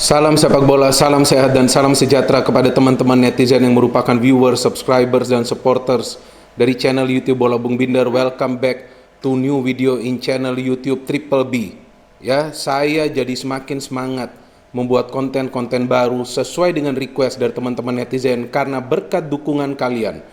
Salam sepak bola, salam sehat dan salam sejahtera kepada teman-teman netizen yang merupakan viewers, subscribers dan supporters dari channel YouTube Bola Bung Binder. Welcome back to new video in channel YouTube Triple B. Ya, saya jadi semakin semangat membuat konten-konten baru sesuai dengan request dari teman-teman netizen karena berkat dukungan kalian,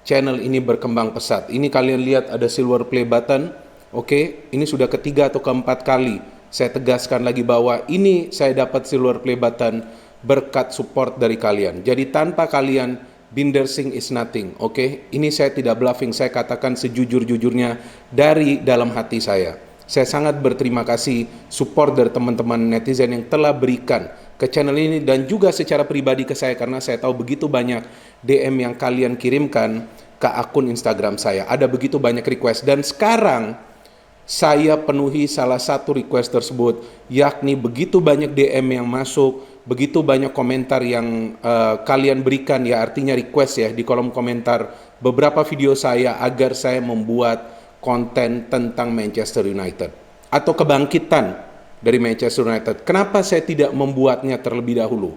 channel ini berkembang pesat. Ini kalian lihat ada silver play button. Oke, ini sudah ketiga atau keempat kali saya tegaskan lagi bahwa ini saya dapat silver play button berkat support dari kalian. Jadi tanpa kalian, Binder Singh is nothing. Oke, ini saya tidak bluffing, saya katakan sejujur-jujurnya dari dalam hati saya. Saya sangat berterima kasih support dari teman-teman netizen yang telah berikan ke channel ini dan juga secara pribadi ke saya karena saya tahu begitu banyak DM yang kalian kirimkan ke akun Instagram saya. Ada begitu banyak request dan sekarang saya penuhi salah satu request tersebut, yakni begitu banyak DM yang masuk, begitu banyak komentar yang kalian berikan, ya artinya request ya di kolom komentar beberapa video saya agar saya membuat konten tentang Manchester United atau kebangkitan dari Manchester United. Kenapa saya tidak membuatnya terlebih dahulu?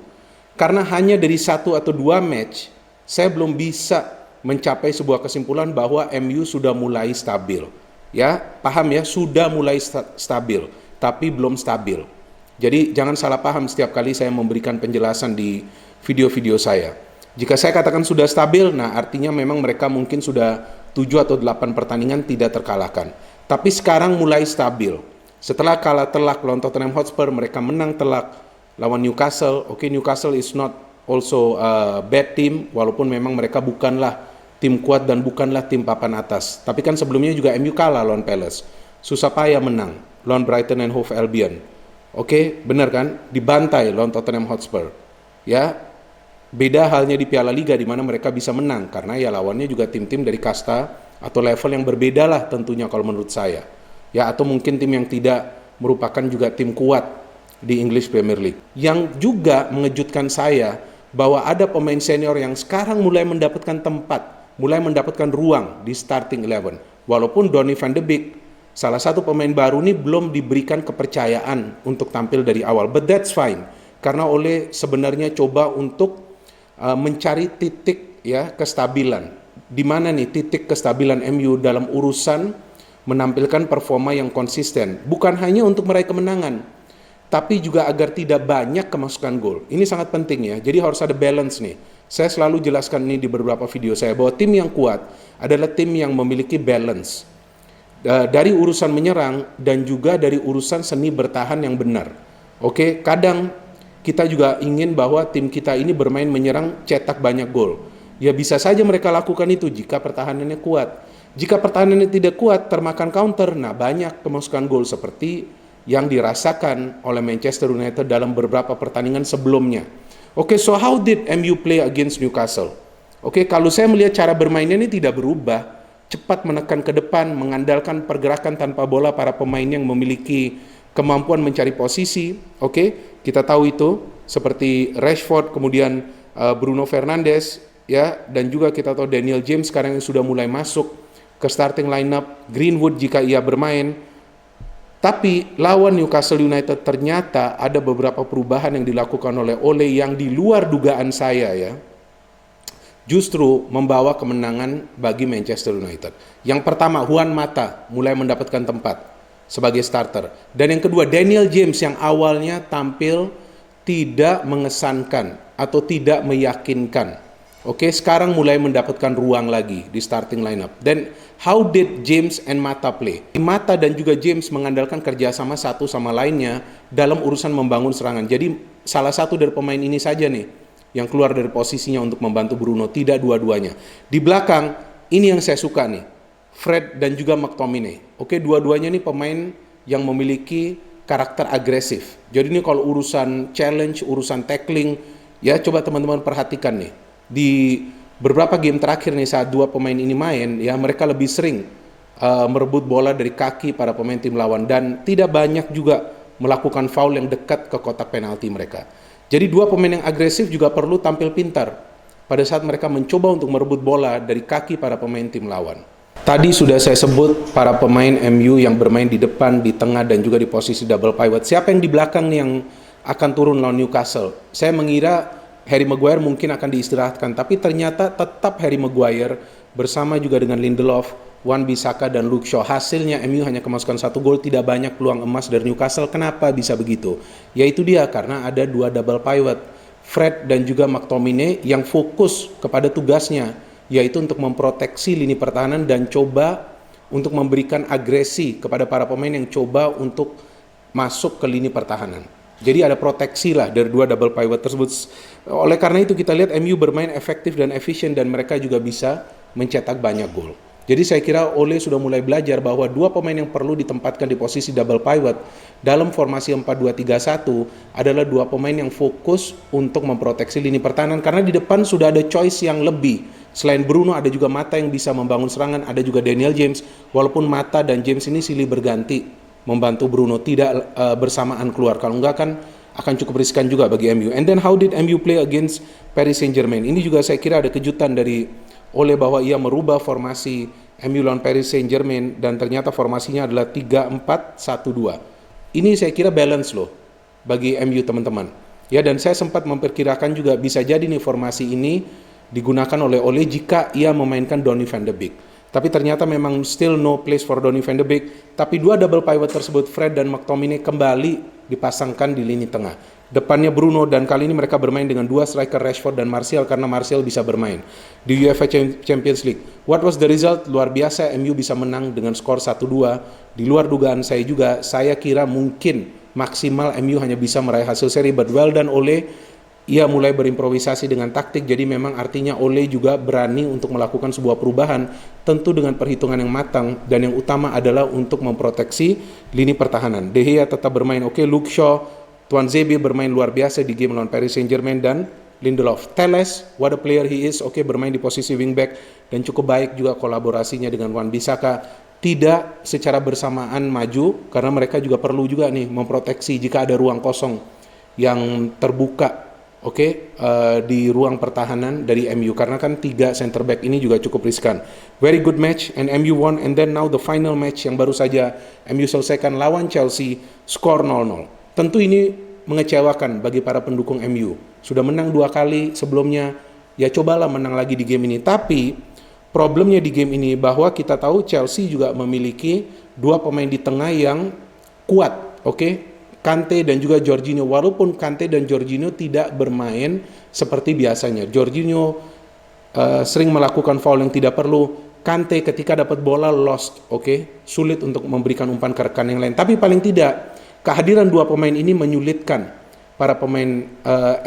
Karena hanya dari 1 atau 2 match saya belum bisa mencapai sebuah kesimpulan bahwa MU sudah mulai stabil. Ya, paham ya, sudah mulai stabil, tapi belum stabil. Jadi jangan salah paham setiap kali saya memberikan penjelasan di video-video saya. Jika saya katakan sudah stabil, nah artinya memang mereka mungkin sudah 7 atau 8 pertandingan tidak terkalahkan. Tapi sekarang mulai stabil. Setelah kalah telak lawan Tottenham Hotspur, mereka menang telak lawan Newcastle. Oke, Newcastle is not also a bad team, walaupun memang mereka bukanlah tim kuat dan bukanlah tim papan atas. Tapi kan sebelumnya juga MU kalah lawan Palace. Susah payah menang lawan Brighton and Hove Albion. Oke, benar kan? Dibantai lawan Tottenham Hotspur. Ya, beda halnya di Piala Liga di mana mereka bisa menang karena ya lawannya juga tim-tim dari kasta atau level yang berbeda lah tentunya kalau menurut saya. Ya, atau mungkin tim yang tidak merupakan juga tim kuat di English Premier League. Yang juga mengejutkan saya bahwa ada pemain senior yang sekarang mulai mendapatkan tempat, mulai mendapatkan ruang di starting 11. Walaupun Donny van de Beek, salah satu pemain baru ini belum diberikan kepercayaan untuk tampil dari awal. But that's fine. Karena Ole sebenarnya coba untuk mencari titik ya kestabilan. Di mana nih titik kestabilan MU dalam urusan menampilkan performa yang konsisten. Bukan hanya untuk meraih kemenangan, tapi juga agar tidak banyak kemasukan gol. Ini sangat penting ya. Jadi harus ada balance nih. Saya selalu jelaskan ini di beberapa video saya bahwa tim yang kuat adalah tim yang memiliki balance dari urusan menyerang dan juga dari urusan seni bertahan yang benar. Oke, kadang kita juga ingin bahwa tim kita ini bermain menyerang cetak banyak gol. Ya bisa saja mereka lakukan itu jika pertahanannya kuat. Jika pertahanannya tidak kuat termakan counter, nah banyak kemasukan gol seperti yang dirasakan oleh Manchester United dalam beberapa pertandingan sebelumnya. Oke, so how did MU play against Newcastle? Oke, kalau saya melihat cara bermainnya ini tidak berubah. Cepat menekan ke depan, mengandalkan pergerakan tanpa bola para pemain yang memiliki kemampuan mencari posisi. Oke, kita tahu itu seperti Rashford, kemudian Bruno Fernandes, ya, dan juga kita tahu Daniel James sekarang yang sudah mulai masuk ke starting lineup. Greenwood jika ia bermain. Tapi lawan Newcastle United ternyata ada beberapa perubahan yang dilakukan oleh Ole yang di luar dugaan saya ya. Justru membawa kemenangan bagi Manchester United. Yang pertama, Juan Mata mulai mendapatkan tempat sebagai starter. Dan yang kedua, Daniel James yang awalnya tampil tidak mengesankan atau tidak meyakinkan. Oke, sekarang mulai mendapatkan ruang lagi di starting lineup. Dan how did James and Mata play? Mata dan juga James mengandalkan kerjasama satu sama lainnya dalam urusan membangun serangan. Jadi salah satu dari pemain ini saja nih yang keluar dari posisinya untuk membantu Bruno, tidak dua-duanya. Di belakang, ini yang saya suka nih, Fred dan juga McTominay. Oke, dua-duanya nih pemain yang memiliki karakter agresif. Jadi ini kalau urusan challenge, urusan tackling, ya coba teman-teman perhatikan nih. Di beberapa game terakhir nih saat dua pemain ini main, ya mereka lebih sering merebut bola dari kaki para pemain tim lawan dan tidak banyak juga melakukan foul yang dekat ke kotak penalti mereka. Jadi dua pemain yang agresif juga perlu tampil pintar pada saat mereka mencoba untuk merebut bola dari kaki para pemain tim lawan. Tadi sudah saya sebut para pemain MU yang bermain di depan, di tengah, dan juga di posisi double pivot. Siapa yang di belakang nih yang akan turun lawan Newcastle? Saya mengira Harry Maguire mungkin akan diistirahatkan, tapi ternyata tetap Harry Maguire bersama juga dengan Lindelof, Wan-Bissaka, dan Luke Shaw. Hasilnya MU hanya kemasukan 1 gol, tidak banyak peluang emas dari Newcastle. Kenapa bisa begitu? Yaitu dia karena ada 2 double pivot, Fred dan juga McTominay, yang fokus kepada tugasnya, yaitu untuk memproteksi lini pertahanan dan coba untuk memberikan agresi kepada para pemain yang coba untuk masuk ke lini pertahanan. Jadi ada proteksi lah dari 2 double pivot tersebut. Oleh karena itu kita lihat MU bermain efektif dan efisien dan mereka juga bisa mencetak banyak gol. Jadi saya kira Ole sudah mulai belajar bahwa 2 pemain yang perlu ditempatkan di posisi double pivot dalam formasi 4-2-3-1 adalah 2 pemain yang fokus untuk memproteksi lini pertahanan, karena di depan sudah ada choice yang lebih. Selain Bruno ada juga Mata yang bisa membangun serangan, ada juga Daniel James, walaupun Mata dan James ini silih berganti membantu Bruno, tidak bersamaan keluar. Kalau enggak kan akan cukup riskan juga bagi MU. And then how did MU play against Paris Saint-Germain? Ini juga saya kira ada kejutan dari Ole bahwa ia merubah formasi MU lawan Paris Saint-Germain dan ternyata formasinya adalah 3-4-1-2. Ini saya kira balance loh bagi MU teman-teman. Ya, dan saya sempat memperkirakan juga bisa jadi nih formasi ini digunakan oleh Ole jika ia memainkan Donny van de Beek. Tapi ternyata memang still no place for Donny van de Beek. Tapi 2 double pivot tersebut, Fred dan McTominay, kembali dipasangkan di lini tengah. Depannya Bruno, dan kali ini mereka bermain dengan 2 striker, Rashford dan Martial, karena Martial bisa bermain di UEFA Champions League. What was the result? Luar biasa, MU bisa menang dengan skor 1-2. Di luar dugaan saya juga, saya kira mungkin maksimal MU hanya bisa meraih hasil seri, but well done Ole. Ia mulai berimprovisasi dengan taktik, jadi memang artinya Ole juga berani untuk melakukan sebuah perubahan, tentu dengan perhitungan yang matang, dan yang utama adalah untuk memproteksi lini pertahanan. De Gea tetap bermain oke, Luke Shaw, Tuanzebe bermain luar biasa di game lawan Paris Saint-Germain, dan Lindelof. Telles, what a player he is, oke, bermain di posisi wingback, dan cukup baik juga kolaborasinya dengan Wan-Bissaka. Tidak secara bersamaan maju, karena mereka juga perlu juga nih memproteksi jika ada ruang kosong yang terbuka di ruang pertahanan dari MU, karena kan 3 center back ini juga cukup riskan. Very good match and MU won, and then now the final match yang baru saja MU selesaikan lawan Chelsea, skor 0-0. Tentu ini mengecewakan bagi para pendukung MU. Sudah menang 2 kali sebelumnya, ya cobalah menang lagi di game ini. Tapi problemnya di game ini bahwa kita tahu Chelsea juga memiliki 2 pemain di tengah yang kuat, Kante dan juga Jorginho. Walaupun Kante dan Jorginho tidak bermain seperti biasanya. Jorginho sering melakukan foul yang tidak perlu. Kante ketika dapat bola lost, sulit untuk memberikan umpan ke rekan yang lain. Tapi paling tidak kehadiran 2 pemain ini menyulitkan para pemain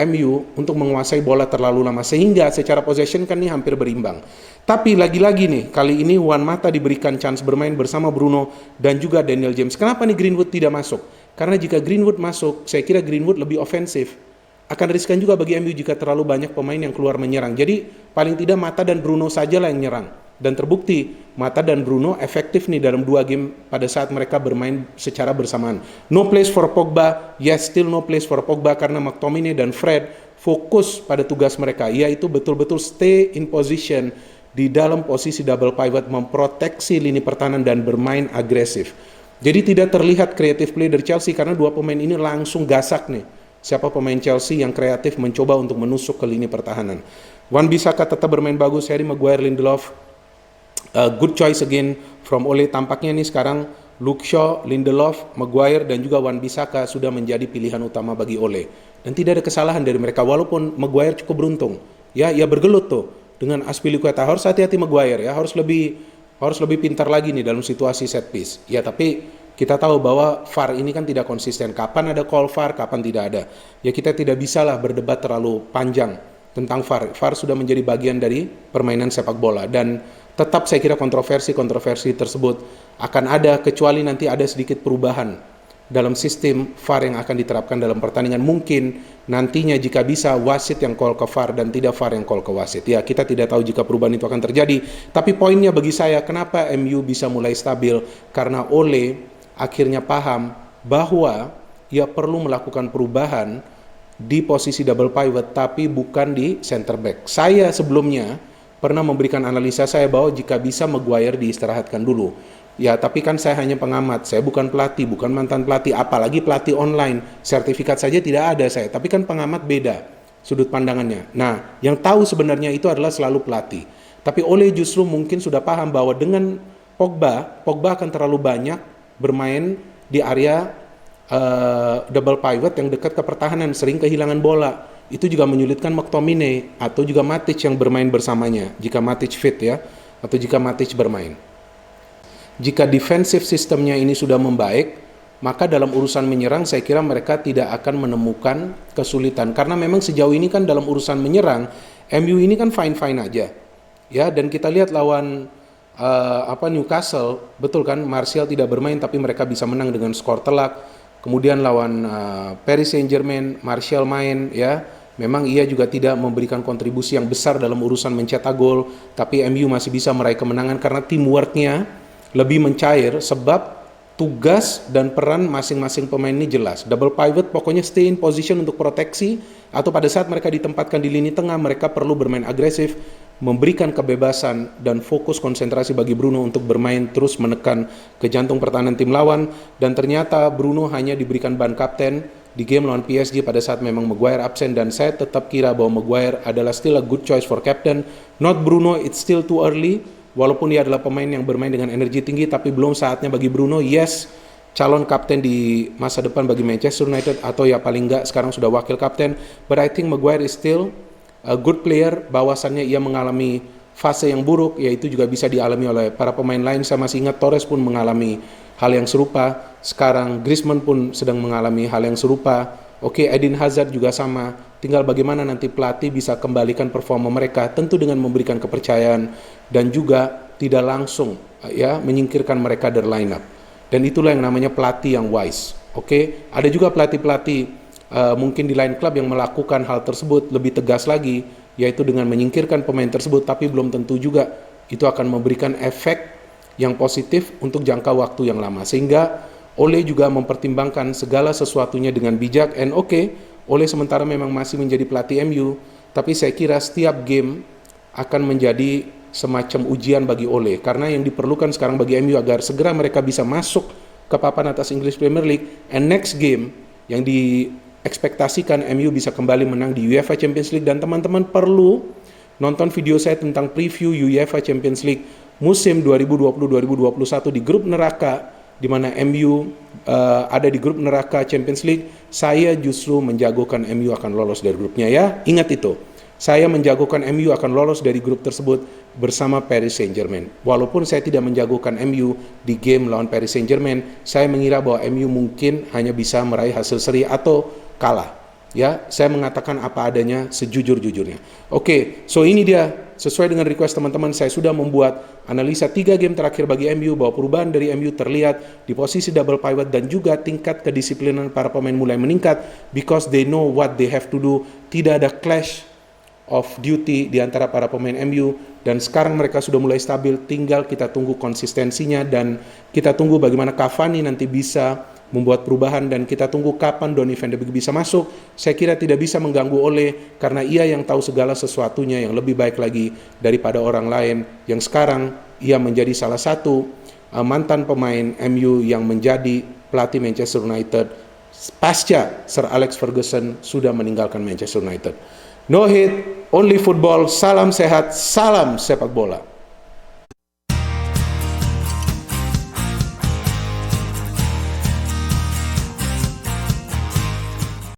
MU untuk menguasai bola terlalu lama, sehingga secara possession kan ini hampir berimbang. Tapi lagi-lagi nih, kali ini Juan Mata diberikan chance bermain bersama Bruno dan juga Daniel James. Kenapa nih Greenwood tidak masuk? Karena jika Greenwood masuk, saya kira Greenwood lebih ofensif. Akan riskan juga bagi MU jika terlalu banyak pemain yang keluar menyerang. Jadi paling tidak Mata dan Bruno sajalah yang nyerang. Dan terbukti Mata dan Bruno efektif nih dalam 2 game pada saat mereka bermain secara bersamaan. No place for Pogba, yes, still no place for Pogba, karena McTominay dan Fred fokus pada tugas mereka, yaitu betul-betul stay in position di dalam posisi double pivot, memproteksi lini pertahanan dan bermain agresif. Jadi tidak terlihat creative play dari Chelsea karena 2 pemain ini langsung gasak nih. Siapa pemain Chelsea yang kreatif mencoba untuk menusuk ke lini pertahanan. Wan-Bissaka tetap bermain bagus, Harry Maguire, Lindelof, good choice again from Ole. Tampaknya nih sekarang Luke Shaw, Lindelof, Maguire dan juga Wan-Bissaka sudah menjadi pilihan utama bagi Ole. Dan tidak ada kesalahan dari mereka, walaupun Maguire cukup beruntung. Ya, ia bergelut tuh dengan Azpilicueta. Harus hati-hati Maguire ya, harus lebih pintar lagi nih dalam situasi set piece. Ya, tapi kita tahu bahwa VAR ini kan tidak konsisten. Kapan ada call VAR, kapan tidak ada. Ya, kita tidak bisalah berdebat terlalu panjang tentang VAR. VAR sudah menjadi bagian dari permainan sepak bola, dan tetap saya kira kontroversi tersebut akan ada kecuali nanti ada sedikit perubahan dalam sistem VAR yang akan diterapkan dalam pertandingan. Mungkin nantinya jika bisa wasit yang call ke VAR dan tidak VAR yang call ke wasit. Ya, kita tidak tahu jika perubahan itu akan terjadi. Tapi poinnya bagi saya, kenapa MU bisa mulai stabil? Karena Ole akhirnya paham bahwa ia perlu melakukan perubahan di posisi double pivot, tapi bukan di center back. Saya sebelumnya pernah memberikan analisa saya bahwa jika bisa Maguire diistirahatkan dulu. Ya, tapi kan saya hanya pengamat, saya bukan pelatih, bukan mantan pelatih, apalagi pelatih online. Sertifikat saja tidak ada saya, tapi kan pengamat beda sudut pandangannya. Nah, yang tahu sebenarnya itu adalah selalu pelatih. Tapi Ole justru mungkin sudah paham bahwa dengan Pogba akan terlalu banyak bermain di area double pivot yang dekat ke pertahanan, sering kehilangan bola. Itu juga menyulitkan McTominay atau juga Matic yang bermain bersamanya, jika Matic fit ya, atau jika Matic bermain. Jika defensive sistemnya ini sudah membaik, maka dalam urusan menyerang saya kira mereka tidak akan menemukan kesulitan. Karena memang sejauh ini kan dalam urusan menyerang, MU ini kan fine-fine aja. Ya, dan kita lihat lawan Newcastle, betul kan, Martial tidak bermain tapi mereka bisa menang dengan skor telak. Kemudian lawan Paris Saint-Germain, Martial main ya. Memang ia juga tidak memberikan kontribusi yang besar dalam urusan mencetak gol, tapi MU masih bisa meraih kemenangan karena teamworknya lebih mencair sebab tugas dan peran masing-masing pemain ini jelas. Double pivot pokoknya stay in position untuk proteksi, atau pada saat mereka ditempatkan di lini tengah mereka perlu bermain agresif, memberikan kebebasan dan fokus konsentrasi bagi Bruno untuk bermain terus menekan ke jantung pertahanan tim lawan. Dan ternyata Bruno hanya diberikan ban kapten di game lawan PSG pada saat memang Maguire absen, dan saya tetap kira bahwa Maguire adalah still a good choice for captain, not Bruno. It's still too early, walaupun dia adalah pemain yang bermain dengan energi tinggi, tapi belum saatnya bagi Bruno. Yes, calon kapten di masa depan bagi Manchester United, atau ya paling enggak sekarang sudah wakil kapten, but I think Maguire is still a good player. Bahwasannya ia mengalami fase yang buruk, yaitu juga bisa dialami oleh para pemain lain. Saya masih ingat Torres pun mengalami hal yang serupa. Sekarang Griezmann pun sedang mengalami hal yang serupa. Oke, Eden Hazard juga sama. Tinggal bagaimana nanti pelatih bisa kembalikan performa mereka, tentu dengan memberikan kepercayaan dan juga tidak langsung ya menyingkirkan mereka dari line up. Dan itulah yang namanya pelatih yang wise. Oke, ada juga pelatih-pelatih mungkin di lain klub yang melakukan hal tersebut lebih tegas lagi, yaitu dengan menyingkirkan pemain tersebut, tapi belum tentu juga itu akan memberikan efek yang positif untuk jangka waktu yang lama. Sehingga Ole juga mempertimbangkan segala sesuatunya dengan bijak. And Ole sementara memang masih menjadi pelatih MU, tapi saya kira setiap game akan menjadi semacam ujian bagi Ole, karena yang diperlukan sekarang bagi MU agar segera mereka bisa masuk ke papan atas English Premier League, and next game yang diekspektasikan MU bisa kembali menang di UEFA Champions League. Dan teman-teman perlu nonton video saya tentang preview UEFA Champions League musim 2020-2021 di grup neraka, di mana MU ada di grup neraka Champions League. Saya justru menjagokan MU akan lolos dari grupnya ya. Ingat itu. Saya menjagokan MU akan lolos dari grup tersebut bersama Paris Saint-Germain. Walaupun saya tidak menjagokan MU di game lawan Paris Saint-Germain, saya mengira bahwa MU mungkin hanya bisa meraih hasil seri atau kalah. Ya, saya mengatakan apa adanya sejujur-jujurnya. Oke, so ini dia sesuai dengan request teman-teman, saya sudah membuat analisa 3 game terakhir bagi MU, bahwa perubahan dari MU terlihat di posisi double pivot dan juga tingkat kedisiplinan para pemain mulai meningkat because they know what they have to do. Tidak ada clash of duty di antara para pemain MU, dan sekarang mereka sudah mulai stabil. Tinggal kita tunggu konsistensinya dan kita tunggu bagaimana Cavani nanti bisa membuat perubahan, dan kita tunggu kapan Donny van de Beek bisa masuk. Saya kira tidak bisa mengganggu Ole karena ia yang tahu segala sesuatunya yang lebih baik lagi daripada orang lain, yang sekarang ia menjadi salah satu mantan pemain MU yang menjadi pelatih Manchester United pasca Sir Alex Ferguson sudah meninggalkan Manchester United. No hate, only football. Salam sehat, salam sepak bola.